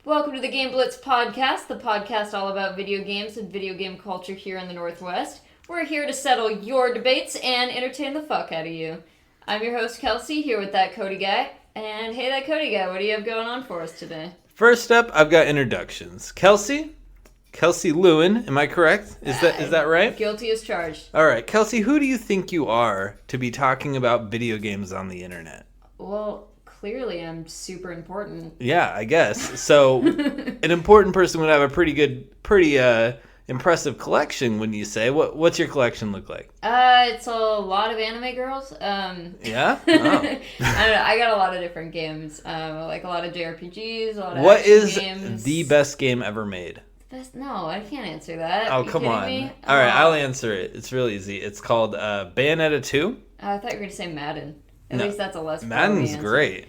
Welcome to the Game Blitz podcast, the podcast all about video games and video game culture here in the Northwest. We're here to settle your debates and entertain the fuck out of you. I'm your host, Kelsey, here with that Cody guy. And hey, that Cody guy, what do you have going on for us today? First up, I've got introductions. Kelsey Lewin, am I correct? Is that right? Guilty as charged. All right, Kelsey, who do you think you are to be talking about video games on the internet? Well, clearly I'm super important. Yeah, I guess. So, an important person would have a pretty impressive collection, wouldn't you say? What's your collection look like? It's a lot of anime girls. Yeah? Oh. I don't know. I got a lot of different games. Like a lot of JRPGs, a lot of What action is games. the best game ever made? No, I can't answer that. Oh, you come on. me? All right, I'll answer it. It's real easy. It's called Bayonetta 2. I thought you were going to say Madden. At No, least that's a less Madden's great.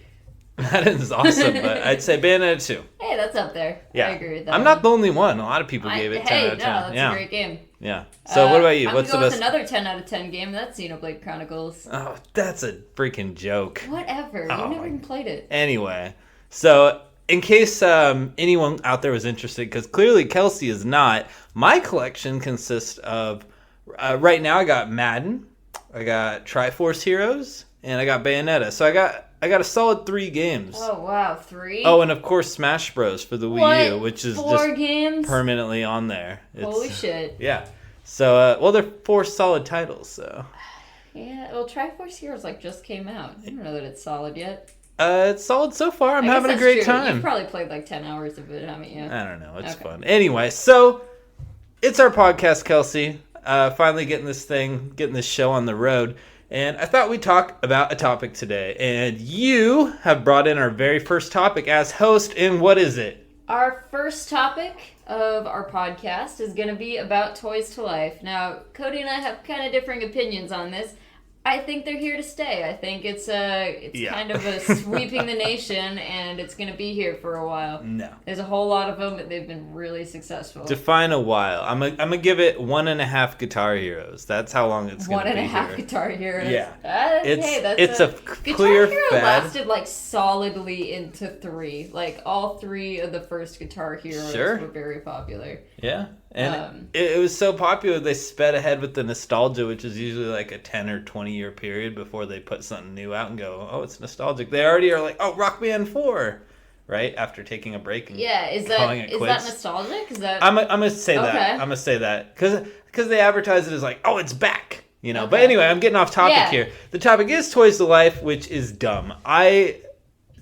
Madden's awesome, but I'd say Bayonetta 2. Hey, that's up there. Yeah. I agree with that. I'm not the only one. A lot of people gave it 10 out of 10. That's yeah. a great game. Yeah. So what about you? I'm What's the going best? with another 10 out of 10 game. That's Xenoblade Chronicles. Oh, that's a freaking joke. Whatever. Oh, You never even played it. Anyway, so in case anyone out there was interested, because clearly Kelsey is not, my collection consists of, right now I got Madden, I got Triforce Heroes, and I got Bayonetta. So I got a solid 3 games. Oh, wow. 3? Oh, and of course Smash Bros. For the Wii U, which is 4 just games? permanently on there. Holy shit. Yeah. So, well, they're 4 solid titles, so. Yeah, well, Triforce Heroes just came out. I don't know that it's solid yet. It's solid so far. I'm I guess having a that's great true. time. You've probably played 10 hours of it, haven't you? I don't know. It's Okay. fun. Anyway, so it's our podcast, Kelsey. Finally getting this show on the road. And I thought we'd talk about a topic today. And you have brought in our very first topic as host. And what is it? Our first topic of our podcast is going to be about Toys to Life. Now, Cody and I have kind of differing opinions on this. I think they're here to stay. I think it's kind of a sweeping the nation, and it's going to be here for a while. No. There's a whole lot of them, but they've been really successful. Define a while. I'm gonna give it 1.5 Guitar Heroes. That's how long it's gonna be 1.5 here. Guitar Heroes. Yeah. That's a Guitar clear Hero fad. lasted solidly into 3. All 3 of the first Guitar Heroes were very popular. Yeah. And it was so popular they sped ahead with the nostalgia, which is usually a 10 or 20 year period before they put something new out and go, oh, it's nostalgic. They already are oh, Rock Band 4, right? After taking a break and calling it quits. That nostalgic? Is that I'm gonna say that. Okay. I'm gonna say that because they advertise it as oh, it's back. Okay. But anyway, I'm getting off topic here. The topic is Toys to Life, which is dumb. I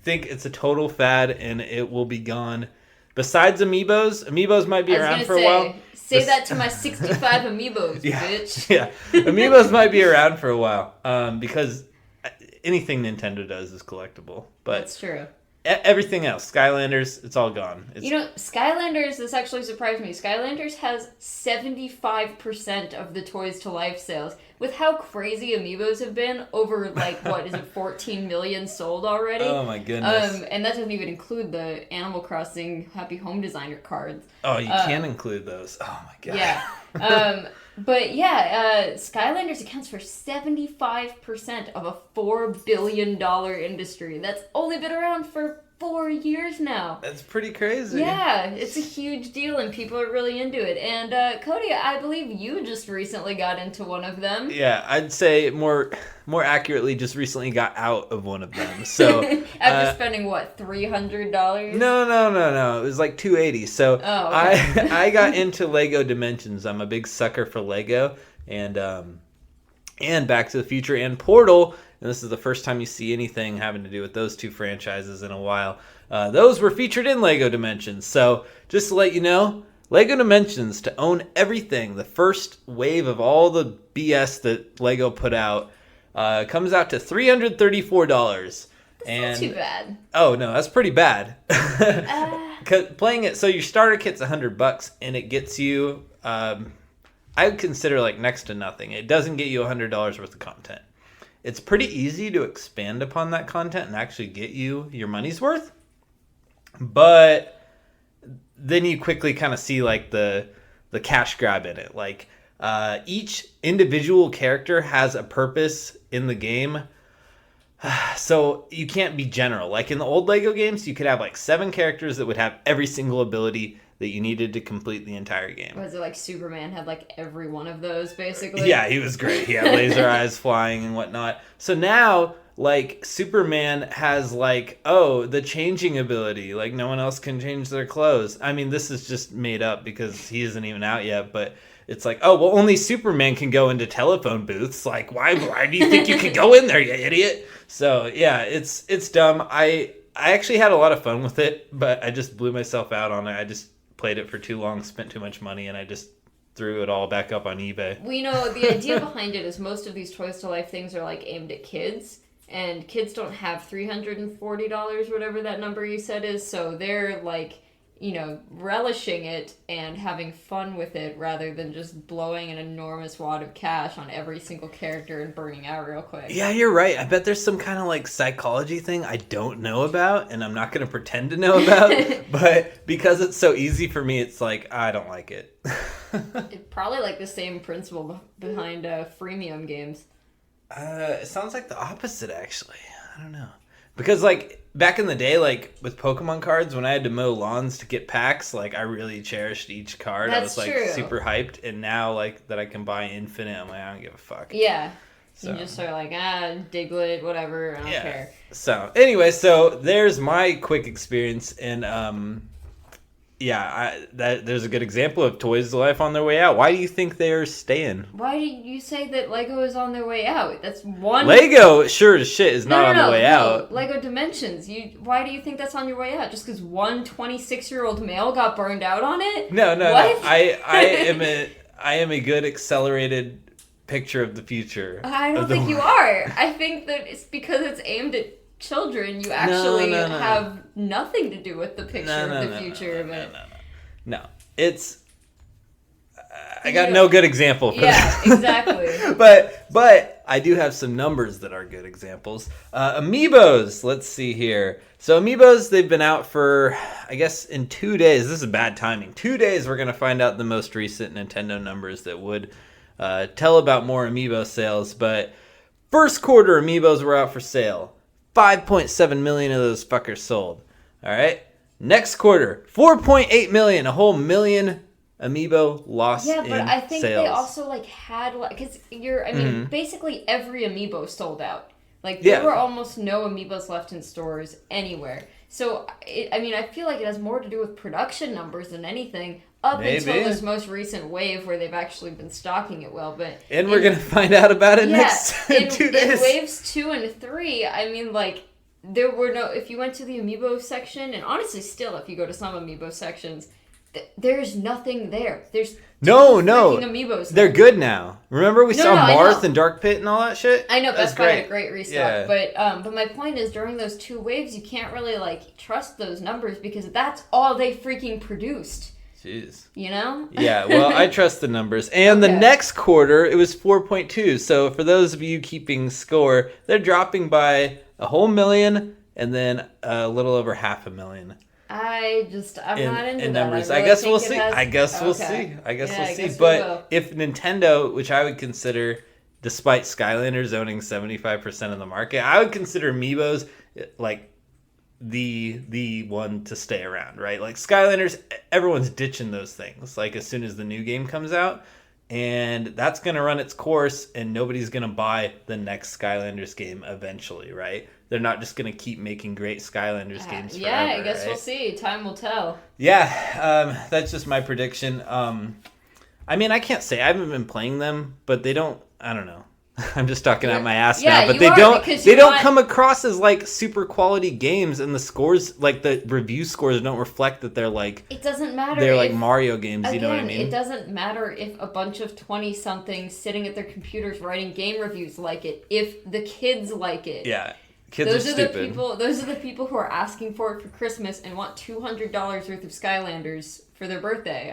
think it's a total fad and it will be gone. Besides Amiibos might be around for a while. Say that to my 65 Amiibos, bitch. Yeah, Amiibos might be around for a while because anything Nintendo does is collectible. But that's true. Everything else, Skylanders, it's all gone. Skylanders, this actually surprised me. Skylanders has 75% of the Toys to Life sales. With how crazy Amiibos have been, over what is it, 14 million sold already? Oh my goodness. And that doesn't even include the Animal Crossing Happy Home Designer cards. Oh, you can include those. Oh my god. Yeah. But yeah, Skylanders accounts for 75% of a $4 billion industry. That's only been around for 4 years now. That's pretty crazy. Yeah, it's a huge deal and people are really into it. And Cody, I believe you just recently got into one of them. Yeah, I'd say more accurately just recently got out of one of them. So after spending $300? No. It was $280. So okay. I got into Lego Dimensions. I'm a big sucker for Lego and Back to the Future and Portal. And this is the first time you see anything having to do with those 2 franchises in a while. Those were featured in Lego Dimensions. So just to let you know, Lego Dimensions, to own everything, the first wave of all the BS that Lego put out, comes out to $334. That's not too bad. Oh, no, that's pretty bad. Playing it, so your starter kit's $100 and it gets you, I would consider next to nothing. It doesn't get you $100 worth of content. It's pretty easy to expand upon that content and actually get you your money's worth. But then you quickly kind of see the cash grab in it. Each individual character has a purpose in the game So you can't be general. Like in the old Lego games, you could have like 7 characters that would have every single ability that you needed to complete the entire game. Was it like Superman had like every one of those basically? Yeah, he was great. He had laser eyes flying and whatnot. So now, like, Superman has like, the changing ability. Like no one else can change their clothes. I mean, this is just made up because he isn't even out yet, but it's like, only Superman can go into telephone booths. Like, why do you think you can go in there, you idiot? So yeah, it's dumb. I actually had a lot of fun with it, but I just blew myself out on it. I just played it for too long, spent too much money, and I just threw it all back up on eBay. We know the idea behind it is most of these Toys to Life things are like aimed at kids, and kids don't have $340, whatever that number you said is, so they're like, relishing it and having fun with it rather than just blowing an enormous wad of cash on every single character and burning out real quick. Yeah, you're right. I bet there's some kind of like psychology thing I don't know about, and I'm not going to pretend to know about, but because it's so easy for me, it's like, I don't like it. It's probably like the same principle behind freemium games. It sounds like the opposite, actually. I don't know. Because, like, back in the day, like, with Pokemon cards, when I had to mow lawns to get packs, like, I really cherished each card. That's I was, like, true. super hyped. And now, like, that I can buy infinite, I'm like, I don't give a fuck. Yeah. So. You just are like, Diglett, whatever, I don't care. So, anyway, there's my quick experience. And, there's a good example of Toys to Life on their way out. Why do you think they're staying? Why do you say that Lego is on their way out? That's one... Lego, sure as shit, is not on the way out. Lego Dimensions. Why do you think that's on your way out? Just because one 26-year-old male got burned out on it? No. What? I am a good accelerated picture of the future. I don't think you are. I think that it's because it's aimed at children, you actually have nothing to do with the picture of the future. No. It's... I got no good example for that. Yeah, exactly. But I do have some numbers that are good examples. Amiibos, let's see here. So Amiibos, they've been out for, I guess, in 2 days. This is bad timing. 2 days, we're going to find out the most recent Nintendo numbers that would tell about more Amiibo sales. But first quarter Amiibos were out for sale. 5.7 million of those fuckers sold. All right. Next quarter, 4.8 million. A whole million Amiibo lost in sales. Yeah, but I think they also had because basically every Amiibo sold out. Like there were almost no Amiibos left in stores anywhere. So I feel like it has more to do with production numbers than anything. Until this most recent wave where they've actually been stocking it well, and we're gonna find out about it next in 2 days. In waves 2 and 3, there were no. If you went to the Amiibo section, and honestly, still, if you go to some Amiibo sections, there's nothing there. There's no Amiibos. They're good now. Remember we saw Marth and Dark Pit and all that shit. I know Best Buy had a great restock, but my point is during those 2 waves, you can't really trust those numbers because that's all they freaking produced. Jeez. You know? Yeah, well, I trust the numbers. And the next quarter, it was 4.2. So for those of you keeping score, they're dropping by a whole million and then a little over 500,000. I'm not into numbers. That. I guess we'll see. I guess we'll see. But if Nintendo, which I would consider, despite Skylanders owning 75% of the market, I would consider Amiibos the one to stay around, right? Like Skylanders, everyone's ditching those things as soon as the new game comes out, and that's going to run its course and nobody's going to buy the next Skylanders game eventually, right? They're not just going to keep making great Skylanders games forever. Yeah, I guess we'll see. Time will tell. Yeah, that's just my prediction. I can't say I haven't been playing them, but they don't, I don't know. I'm just talking out my ass now, but they don't come across as super quality games, and the scores, the review scores, don't reflect that they're It doesn't matter. They're Mario games. Again, you know what I mean? It doesn't matter if a bunch of 20-somethings sitting at their computers writing game reviews like it. If the kids like it, yeah, kids are stupid. Those are the people who are asking for it for Christmas and want $200 worth of Skylanders for their birthday.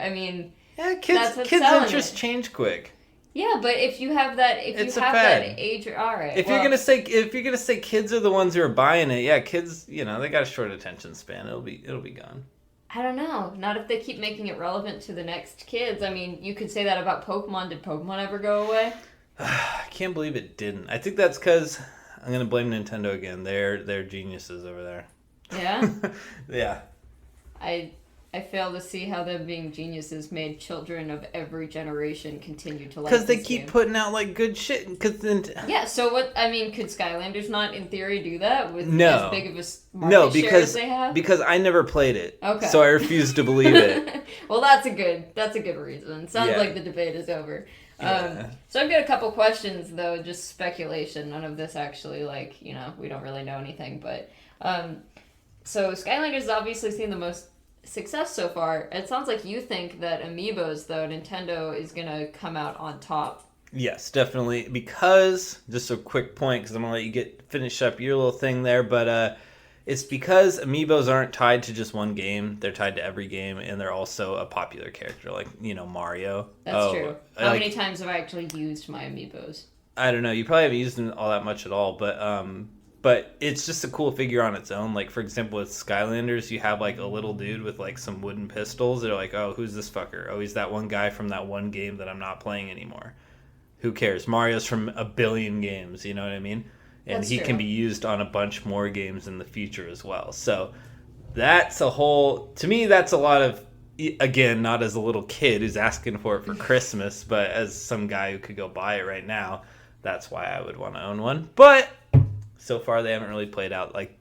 Kids' interests change quick. Yeah, but if you have that, that age, all right. If you're gonna say kids are the ones who are buying it, yeah, kids, they got a short attention span. It'll be gone. I don't know. Not if they keep making it relevant to the next kids. You could say that about Pokemon. Did Pokemon ever go away? I can't believe it didn't. I think that's because I'm gonna blame Nintendo again. They're geniuses over there. Yeah? Yeah. I fail to see how them being geniuses made children of every generation continue to like because they this keep game. putting out like good shit. Yeah, so what? I mean, could Skylanders not, in theory, do that with No. as big of a market share as they have? Because I never played it. Okay. So I refuse to believe it. Well, that's a good reason. Sounds like the debate is over. Yeah. So I've got a couple questions though, just speculation. None of this actually, like, we don't really know anything. But so Skylanders has obviously seen the most success so far. It sounds like you think that Amiibos, though, Nintendo is gonna come out on top. Yes, definitely. Because, just a quick point, because I'm gonna let you finish up your little thing there, but it's because Amiibos aren't tied to just one game. They're tied to every game, and they're also a popular character, like, Mario. That's true. How many times have I actually used my Amiibos? I don't know. You probably haven't used them all that much at all, but it's just a cool figure on its own. Like, for example, with Skylanders, you have, like, a little dude with, like, some wooden pistols. They're like, oh, who's this fucker? Oh, he's that one guy from that one game that I'm not playing anymore. Who cares? Mario's from a billion games, you know what I mean? And That's he true. can be used on a bunch more games in the future as well. So that's to me, that's a lot of, again, not as a little kid who's asking for it for Christmas, but as some guy who could go buy it right now, that's why I would want to own one. But so far, they haven't really played out like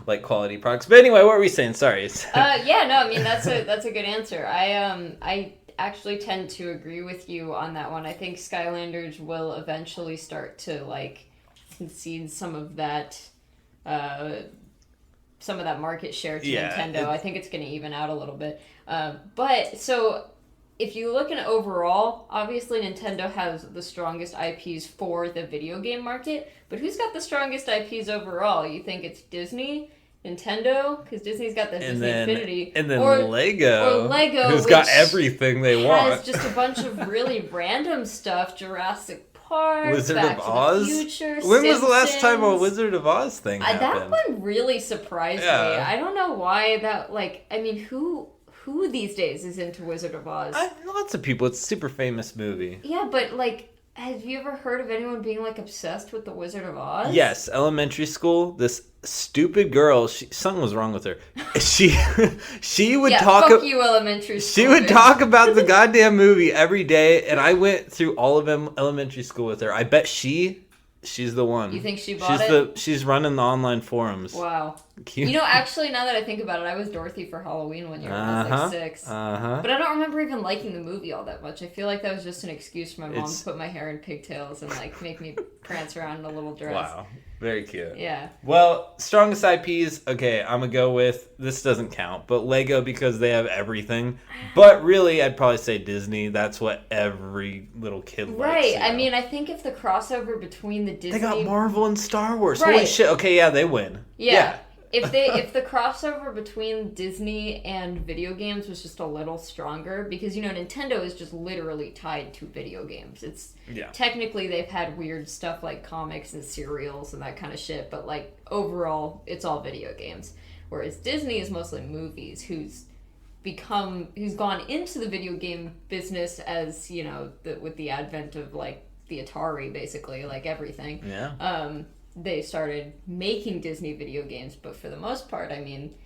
like quality products. But anyway, what were we saying? Sorry. Yeah, no, I mean that's a good answer. I actually tend to agree with you on that one. I think Skylanders will eventually start to like concede some of that market share to Nintendo. I think it's going to even out a little bit. But so if you look at overall, obviously Nintendo has the strongest IPs for the video game market, but who's got the strongest IPs overall? You think it's Disney, Nintendo, because Disney's got the Disney Infinity, and then Lego, who's got everything they want. Has just a bunch of really random stuff. Jurassic Park, Wizard Back of to Oz. The Future, when was the last Simpsons. time a Wizard of Oz thing happened? That one really surprised me. I don't know why that. Like, I mean, who these days is into Wizard of Oz? Lots of people. It's a super famous movie. Yeah, but like, have you ever heard of anyone being like obsessed with the Wizard of Oz? Yes, elementary school. This stupid girl. Something was wrong with her. She would talk. Fuck you, elementary school. She would talk about the goddamn movie every day, and I went through all of them elementary school with her. I bet she's the one. You think she bought it? She's running the online forums. Wow. Actually, now that I think about it, I was Dorothy for Halloween one year when I was like 6. But I don't remember even liking the movie all that much. I feel like that was just an excuse for my mom to put my hair in pigtails and like make me prance around in a little dress. Wow. Very cute. Yeah. Well, strongest IPs, okay, I'm going to go with, this doesn't count, but Lego because they have everything. But really, I'd probably say Disney. That's what every little kid likes. Right. I mean, I think if the crossover between the Disney... They got Marvel and Star Wars. Right. Holy shit. Okay, yeah, they win. Yeah. If the crossover between Disney and video games was just a little stronger, because Nintendo is just literally tied to video games. It's technically they've had weird stuff like comics and serials and that kind of shit, but like overall it's all video games. Whereas Disney is mostly movies, who's gone into the video game business as with the advent of like the Atari, basically, like everything. Yeah. They started making Disney video games, but for the most part, I mean,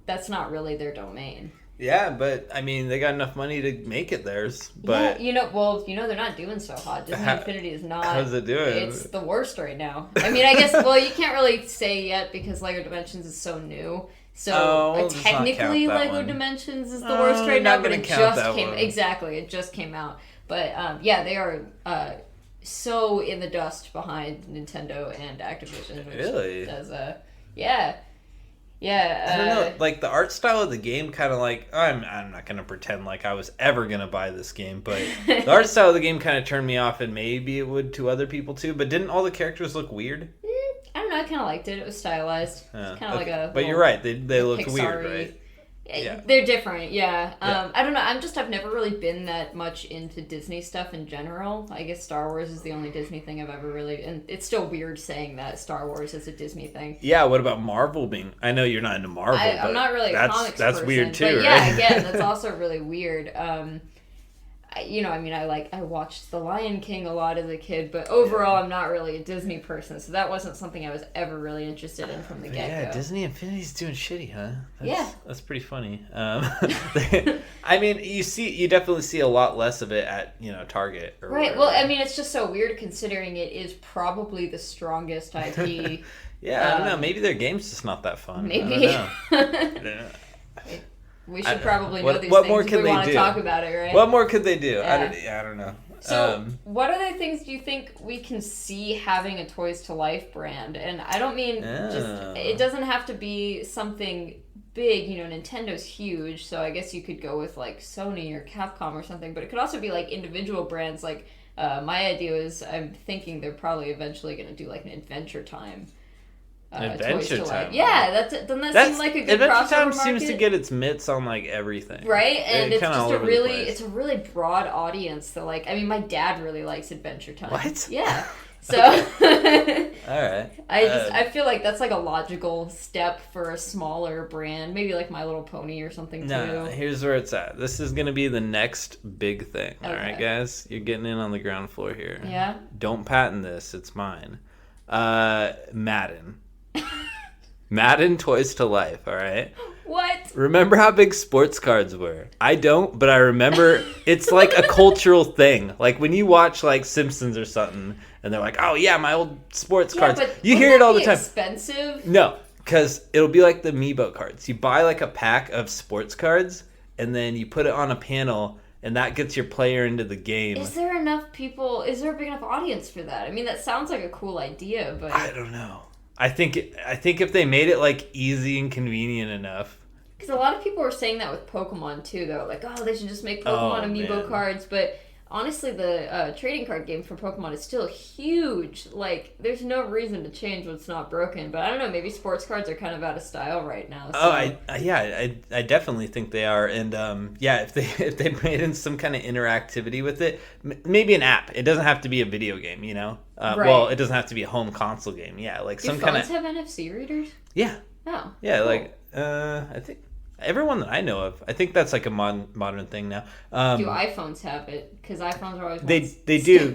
that's not really their domain. Yeah, but I mean, they got enough money to make it theirs. But they're not doing so hot. Disney Infinity is not. How's it doing? It's the worst right now. I mean, I guess. Well, you can't really say yet because Lego Dimensions is so new. So we'll technically, Lego Dimensions is the worst right now, but it just came out. But they are. So in the dust behind Nintendo and Activision. Which really? Does I don't know. Like the art style of the game, kind of like I'm not gonna pretend like I was ever gonna buy this game, but the art style of the game kind of turned me off, and maybe it would to other people too. But didn't all the characters look weird? I don't know. I kind of liked it. It was stylized. It's kind of like a. But you're right. They looked weird, right? Yeah. They're different, yeah. I don't know. I've never really been that much into Disney stuff in general. I guess Star Wars is the only Disney thing I've ever really... And it's still weird saying that Star Wars is a Disney thing. Yeah, what about Marvel being... I know you're not into Marvel, but I'm not really a comics person. That's weird too, but right? Yeah, again, that's also really weird. I watched The Lion King a lot as a kid, but overall I'm not really a Disney person, so that wasn't something I was ever really interested in from the get-go. Yeah, Disney Infinity's doing shitty, huh? That's pretty funny. I mean, you definitely see a lot less of it at, Target or right. whatever. Well, I mean, it's just so weird considering it is probably the strongest IP. Yeah, I don't know. Maybe their game's just not that fun. Maybe. I don't know. We should probably know these what things more if could we they want to do? talk about it, right? What more could they do? Yeah. I don't know. So, what other things do you think we can see having a Toys to Life brand? And I don't mean it doesn't have to be something big. Nintendo's huge, so I guess you could go with like Sony or Capcom or something, but it could also be like individual brands. Like, my idea is I'm thinking they're probably eventually going to do like an Adventure Time. Adventure Time. Yeah, doesn't that seem like a good crossover Adventure Time market? seems to get its mitts on like everything, right? And it's just it's a really broad audience. So like, I mean, my dad really likes Adventure Time. What? Yeah. So. All right. I feel like that's like a logical step for a smaller brand, maybe like My Little Pony or something too. No, here's where it's at. This is gonna be the next big thing. Okay. All right, guys, you're getting in on the ground floor here. Yeah. Don't patent this. It's mine. Madden. Madden Toys to Life, all right? What? Remember how big sports cards were? I don't, but I remember it's like a cultural thing. Like when you watch like Simpsons or something and they're like, "Oh yeah, my old sports cards." But you hear it all the time. Expensive? No, cuz it'll be like the Amiibo cards. You buy like a pack of sports cards and then you put it on a panel and that gets your player into the game. Is there enough people? Is there a big enough audience for that? I mean, that sounds like a cool idea, but I don't know. I think if they made it like easy and convenient enough. Because a lot of people were saying that with Pokemon too, though. Like, oh, they should just make Pokemon Amiibo cards. But honestly, the trading card game for Pokemon is still huge. Like, there's no reason to change what's not broken. But I don't know, maybe sports cards are kind of out of style right now. So. Oh, I definitely think they are. And if they made in some kind of interactivity with it, maybe an app. It doesn't have to be a video game, Right. Well, it doesn't have to be a home console game. Yeah, like some kind of. Do phones have NFC readers? Yeah. Oh. Yeah, cool. like I think everyone that I know of, I think that's like a modern thing now. Do iPhones have it? Because iPhones are always they do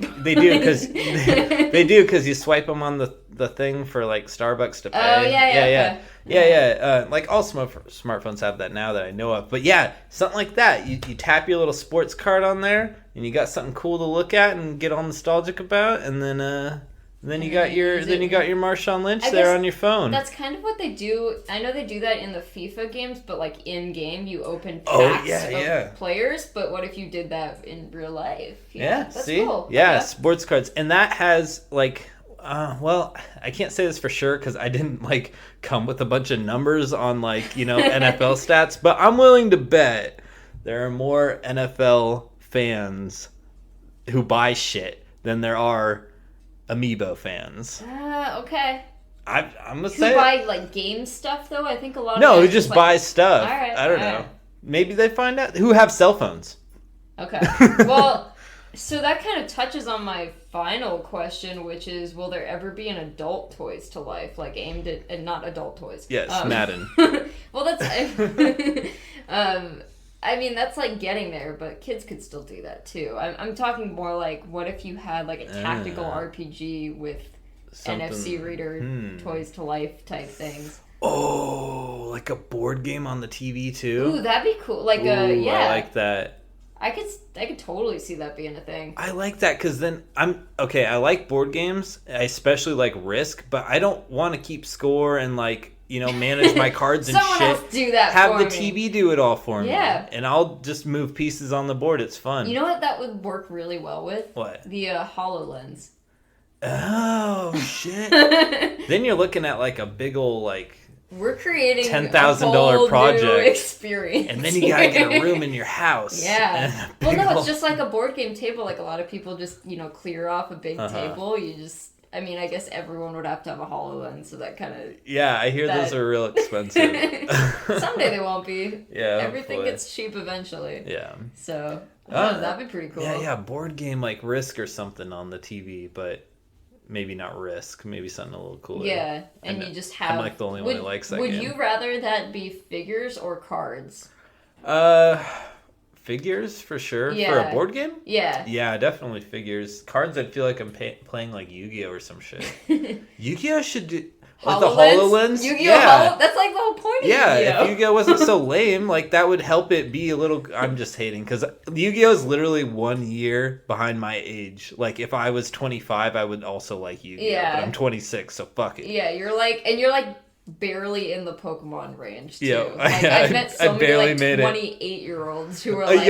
because you swipe them on the thing for like Starbucks to pay. Oh yeah. Like all smartphones have that now that I know of. But yeah, something like that. You tap your little sports card on there, and you got something cool to look at and get all nostalgic about, and then you got your Marshawn Lynch there on your phone. That's kind of what they do. I know they do that in the FIFA games, but like in game you open packs of players. But what if you did that in real life? Yeah, that's see? cool. Yeah, okay. Sports cards, and that has like. Well, I can't say this for sure because I didn't like come with a bunch of numbers on like NFL stats, but I'm willing to bet there are more NFL fans who buy shit than there are Amiibo fans. Okay. I'm gonna say who buy like game stuff though. I think a lot of who just buy stuff. All right, I don't know. Maybe they find out who have cell phones. Okay. Well, so that kind of touches on my final question, which is, will there ever be an adult Toys to Life, like aimed at, and not adult toys? Yes, Madden. Well, that's, I mean, that's like getting there, but kids could still do that too. I'm talking more like, what if you had like a tactical RPG with NFC reader, Toys to Life type things? Oh, like a board game on the TV too? Ooh, that'd be cool. Like I like that. I could totally see that being a thing. I like that because then I like board games. I especially like Risk, but I don't want to keep score and like manage my cards and Someone shit. Else do that. Have for the me. TV do it all for me. Yeah, and I'll just move pieces on the board. It's fun. You know what that would work really well with? What? The HoloLens. Oh shit! Then you're looking at like a big old like. We're creating $10,000 project new experience, and then you gotta get a room in your house. Yeah. Well, no, it's just like a board game table. Like a lot of people just clear off a big table. I mean, I guess everyone would have to have a HoloLens, so that kind of. Yeah, I hear those are real expensive. Someday they won't be. Yeah. Everything hopefully. gets cheap eventually. Yeah. So that'd be pretty cool. Yeah. Board game like Risk or something on the TV, but. Maybe not Risk. Maybe something a little cooler. Yeah, and you just have... I'm like the only one who likes that game. Would you rather that be figures or cards? Figures for sure. Yeah. For a board game? Yeah. Yeah, definitely figures. Cards, I feel like I'm playing like Yu-Gi-Oh or some shit. Yu-Gi-Oh should do... Like the HoloLens? Yu-Gi-Oh! That's like the whole point of Yu-Gi-Oh! Yeah, if Yu-Gi-Oh wasn't so lame, like that would help it be a little... I'm just hating, because Yu-Gi-Oh is literally 1 year behind my age. Like, if I was 25, I would also like Yu-Gi-Oh! Yeah. But I'm 26, so fuck it. Yeah, you're like barely in the Pokemon range, too. Yeah, like, I've met so many, like, 28-year-olds who were like,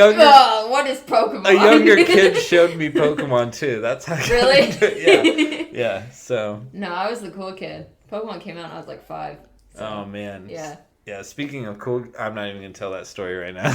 what is Pokemon? A younger kid showed me Pokemon, too. That's how... Really? Yeah, so... No, I was the cool kid. Pokemon came out when I was like 5. So, oh, man. Yeah. Yeah, speaking of cool... I'm not even going to tell that story right now.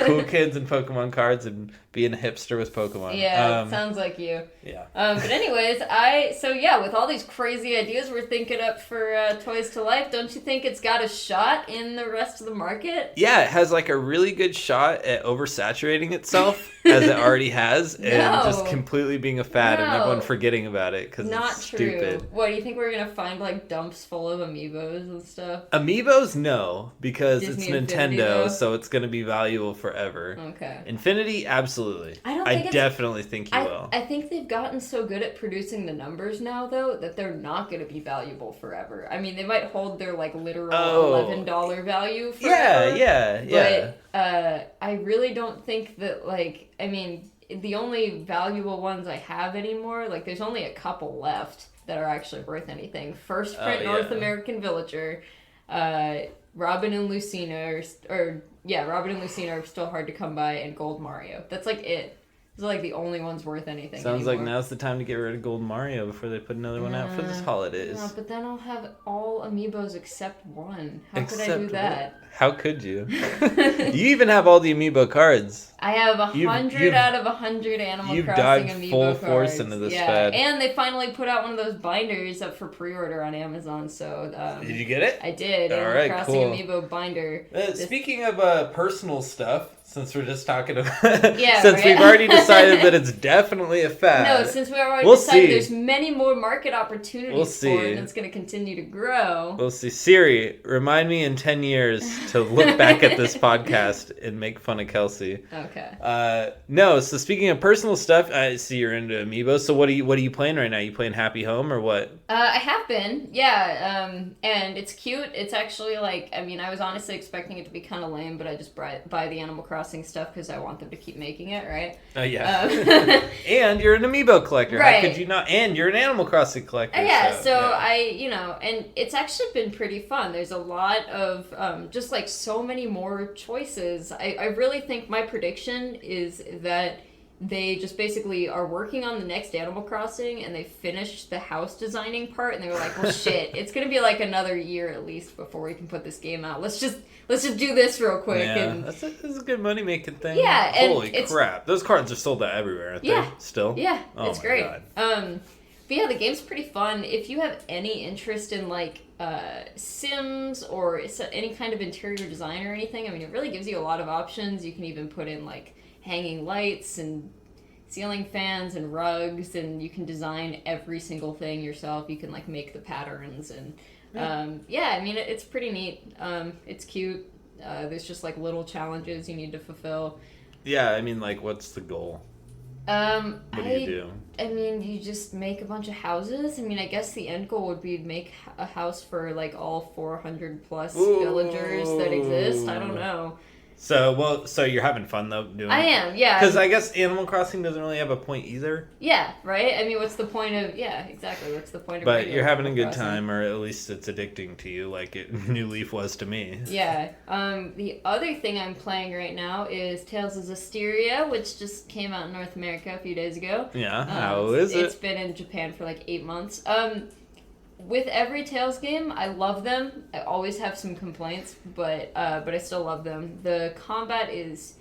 Cool kids and Pokemon cards and being a hipster with Pokemon. Yeah, sounds like you. Yeah. But anyways, with all these crazy ideas we're thinking up for Toys to Life, don't you think it's got a shot in the rest of the market? Yeah, it has like a really good shot at oversaturating itself, as it already has, and just completely being a fad and everyone forgetting about it because it's stupid. What, do you think we're going to find like dumps full of amiibos and stuff? Amiibos, no, because Disney it's Nintendo, so it's going to be valuable forever. Okay. Infinity, absolutely. I definitely think you will. I think they've gotten so good at producing the numbers now, though, that they're not going to be valuable forever. I mean, they might hold their like literal $11 value forever. Yeah. But I really don't think that, like, I mean, the only valuable ones I have anymore, like, there's only a couple left that are actually worth anything. First print North American Villager, Robin and Lucina Robin and Lucina are still hard to come by, and Gold Mario. That's like it. Those are like the only ones worth anything Sounds anymore. like now's the time to get rid of Gold Mario before they put another one out for this holidays. No, but then I'll have all amiibos except one. How could I do that? How could you? You even have all the amiibo cards. I have 100 out of 100 Animal Crossing amiibo cards. You've dived full force into this fad. And they finally put out one of those binders up for pre-order on Amazon. So did you get it? I did. Animal Crossing amiibo binder. Speaking of personal stuff, since we're just talking about we've already decided that it's definitely a fad. No, since we already decided there's many more market opportunities for it, and it's going to continue to grow. We'll see. Siri, remind me in 10 years to look back at this podcast and make fun of Kelsey. Okay. No, so speaking of personal stuff, I see you're into amiibo. So what are you playing right now? You playing Happy Home or what? I have been, yeah. And it's cute. It's actually like, I mean, I was honestly expecting it to be kind of lame, but I just buy the Animal Crossing stuff because I want them to keep making it, right? Yeah. And you're an amiibo collector. Right. How could you not? And you're an Animal Crossing collector. And it's actually been pretty fun. There's a lot of just like so many more choices. I really think my prediction is that they just basically are working on the next Animal Crossing and they finished the house designing part and they were like, well shit, it's gonna be like another year at least before we can put this game out. Let's just do this real quick. Yeah, and that's a good money making thing. Yeah, holy crap, those cards are sold out everywhere, aren't they? Still. Yeah, it's great. God. But yeah, the game's pretty fun. If you have any interest in like Sims or any kind of interior design or anything, I mean, it really gives you a lot of options. You can even put in like hanging lights and ceiling fans and rugs, and you can design every single thing yourself. You can like make the patterns and I mean it's pretty neat. It's cute. There's just like little challenges you need to fulfill. Yeah, I mean, like, what's the goal? What do you do? I mean, you just make a bunch of houses. I mean, I guess the end goal would be to make a house for like all 400 plus villagers that exist. I don't know. So you're having fun though doing I am, yeah. Because I guess Animal Crossing doesn't really have a point either. Yeah, right? I mean, what's the point of... Yeah, exactly. What's the point of... But you're having a good time, or at least it's addicting to you like New Leaf was to me. Yeah. The other thing I'm playing right now is Tales of Zestiria, which just came out in North America a few days ago. Yeah, how is it? It's been in Japan for like 8 months. With every Tales game, I love them. I always have some complaints, but I still love them. The combat is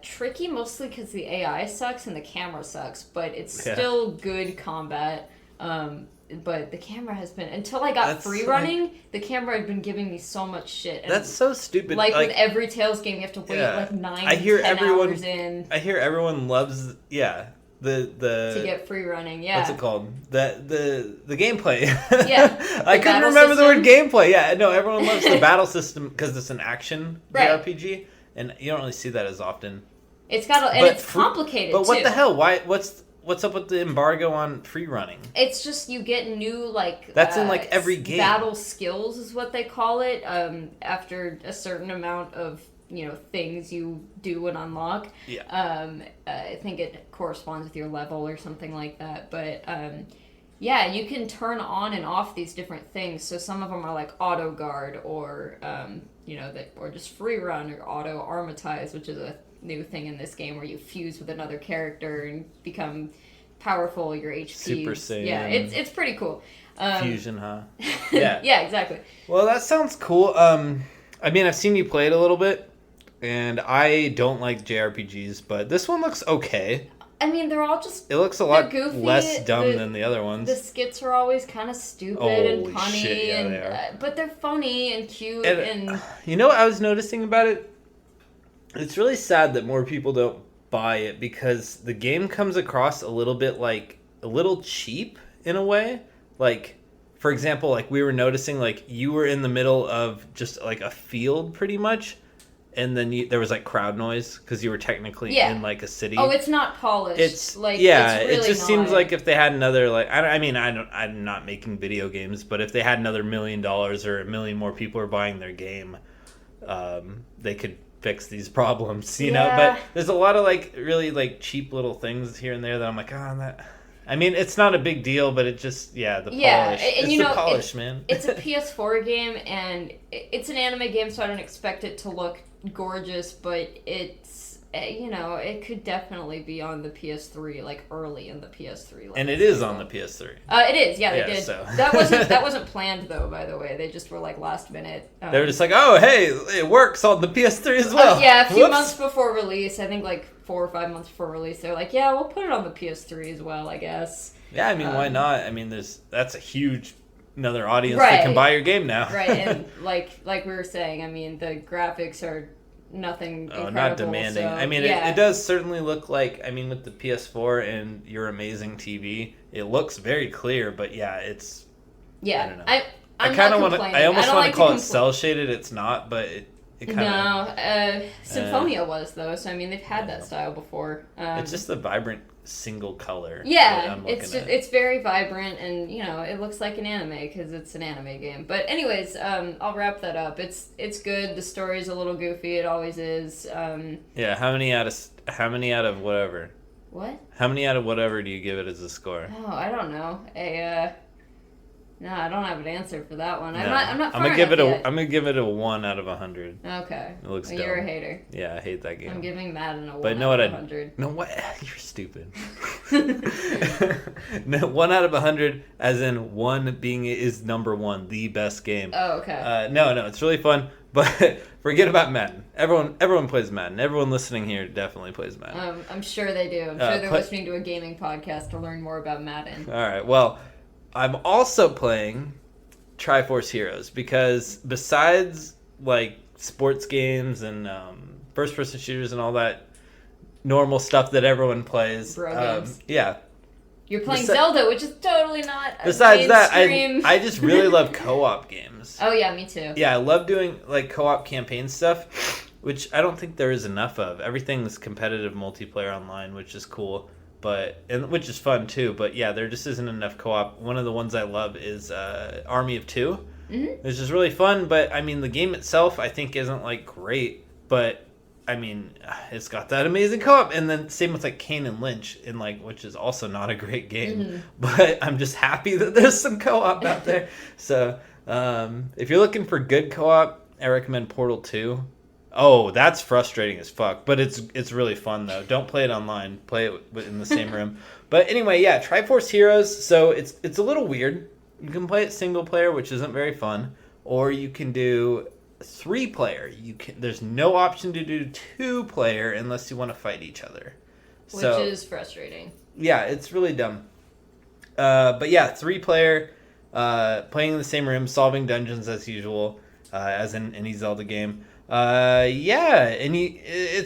tricky, mostly because the AI sucks and the camera sucks, but it's still good combat. But the camera has been... Until I got free running, the camera had been giving me so much shit. And that's so stupid. Like with every Tales game, you have to wait like 9 to 10 hours in. I hear everyone loves... Yeah. To get free running, yeah. What's it called? The gameplay. Yeah. I couldn't remember the word gameplay. Yeah, no, everyone loves the battle system because it's an action JRPG. and you don't really see that as often. It's it's complicated. But what too. the hell? Why? What's up with the embargo on free running? It's just you get new that's in like every game. Battle skills is what they call it. After a certain amount of things you do and unlock. Yeah. I think it corresponds with your level or something like that. But yeah, you can turn on and off these different things. So some of them are like auto guard or or just free run or auto armatize, which is a new thing in this game where you fuse with another character and become powerful. Your HP. Super Saiyan. Yeah, it's pretty cool. Fusion, huh? Yeah. Yeah, exactly. Well, that sounds cool. I mean, I've seen you play it a little bit, and I don't like JRPGs, but this one looks okay. I mean, they're all just... It looks a lot goofy, less dumb than the other ones. The skits are always kind of stupid and punny, shit, yeah, they are. But they're funny and cute. And you know what I was noticing about it? It's really sad that more people don't buy it because the game comes across a little bit like a little cheap in a way. Like, for example, like we were noticing, like you were in the middle of just like a field pretty much. And then there was like crowd noise because you were technically in like a city. Oh, it's not polished. It's like really it just seems like if they had another like I'm not making video games, but if they had another $1 million or 1 million more people are buying their game, they could fix these problems, you know. But there's a lot of like really like cheap little things here and there that I'm like, I mean, it's not a big deal, but it just polish. And it's the polish, man. It's a PS4 game, and it's an anime game, so I don't expect it to look gorgeous, but it's it could definitely be on the PS3, like early in the PS3. And it is on the PS3. It is, they did. So. That wasn't planned though, by the way. They just were like last minute. They were just like, oh hey, it works on the PS3 as well. A few months before release, I think like 4 or 5 months before release, they're like, yeah, we'll put it on the PS3 as well, I guess. Yeah, I mean, why not? I mean, that's a huge another audience that can buy your game now. Right, and like we were saying, I mean, the graphics are nothing incredible. Not demanding. So, I mean, it does certainly look like, I mean, with the PS4 and your amazing TV, it looks very clear, but it's... Yeah. I don't know. I kind of want to... I almost want to call it cel-shaded. It's not, but it kind of... No. Symphonia was, though, so I mean, they've had that style before. It's just the vibrant single color. Yeah, it's very vibrant, and it looks like an anime because it's an anime game. But anyways, I'll wrap that up. It's good. The story's a little goofy. It always is. Yeah. How many out of whatever? What? How many out of whatever do you give it as a score? Oh, I don't know. No, I don't have an answer for that one. No. I'm not. I'm gonna give it a 1 out of 100. Okay. It looks dumb. You're a hater. Yeah, I hate that game. I'm giving Madden a 1 out of 100. No, what? You're stupid. No, 1 out of 100, as in 1 being is number 1, the best game. Oh, okay. No, it's really fun. But forget about Madden. Everyone plays Madden. Everyone listening here definitely plays Madden. I'm sure they do. I'm sure they're listening to a gaming podcast to learn more about Madden. All right. Well, I'm also playing Triforce Heroes because besides like sports games and first-person shooters and all that normal stuff that everyone plays, games. Yeah. You're playing Zelda, which is totally not. Besides that, I just really love co-op games. Oh yeah, me too. Yeah, I love doing like co-op campaign stuff, which I don't think there is enough of. Everything's competitive multiplayer online, which is cool. Which is fun too, but yeah, there just isn't enough co-op. One of the ones I love is Army of Two, which is really fun. But I mean, the game itself I think isn't like great, but I mean, it's got that amazing co-op. And then same with like Kane and Lynch, which is also not a great game, but I'm just happy that there's some co-op out there. So if you're looking for good co-op, I recommend Portal 2. Oh, that's frustrating as fuck, but it's really fun though. Don't play it online. Play it in the same room. But anyway, yeah, Triforce Heroes. So it's a little weird. You can play it single player, which isn't very fun, or you can do 3-player. There's no option to do 2-player unless you want to fight each other. Which is frustrating. Yeah, it's really dumb. But yeah, 3-player, playing in the same room, solving dungeons as usual, as in any Zelda game. It's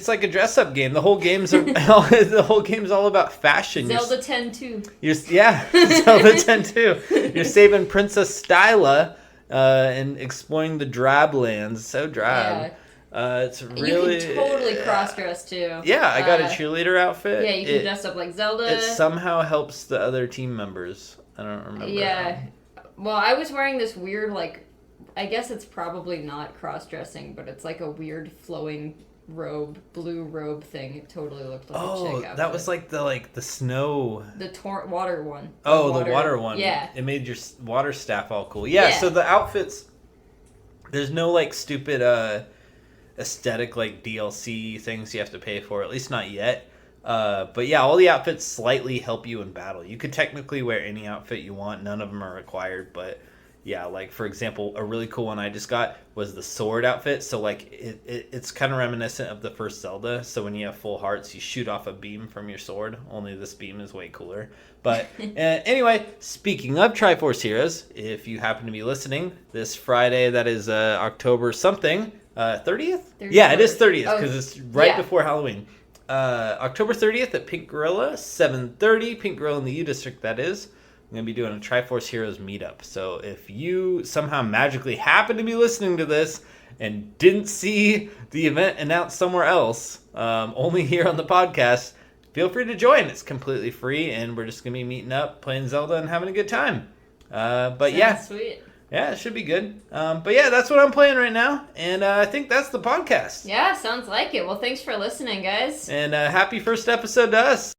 like a dress-up game. The whole game's all about fashion. Zelda 10-2. Zelda 10-2. You're saving Princess Styla and exploring the drab lands. So drab. It's really... You can totally cross-dress, too. Yeah, I got a cheerleader outfit. Yeah, you can dress up like Zelda. It somehow helps the other team members. I don't remember. Yeah. Well, I was wearing this weird, like... I guess it's probably not cross-dressing, but it's like a weird flowing blue robe thing. It totally looked like a chick outfit. That was like the snow... The water one. The water one. Yeah. It made your water staff all cool. Yeah, so the outfits... There's no, like, stupid aesthetic, like, DLC things you have to pay for, at least not yet. But yeah, all the outfits slightly help you in battle. You could technically wear any outfit you want. None of them are required, but... Yeah, like, for example, a really cool one I just got was the sword outfit. So, like, it's kind of reminiscent of the first Zelda. So when you have full hearts, you shoot off a beam from your sword. Only this beam is way cooler. But anyway, speaking of Triforce Heroes, if you happen to be listening, this Friday, that is October something, 30th? Yeah, it is 30th because it's right before Halloween. October 30th at Pink Gorilla, 7:30, Pink Gorilla in the U District, that is. I'm going to be doing a Triforce Heroes meetup. So if you somehow magically happen to be listening to this and didn't see the event announced somewhere else, only here on the podcast, feel free to join. It's completely free, and we're just going to be meeting up, playing Zelda, and having a good time. Sounds sweet. Yeah, it should be good. But yeah, that's what I'm playing right now, and I think that's the podcast. Yeah, sounds like it. Well, thanks for listening, guys. And happy first episode to us.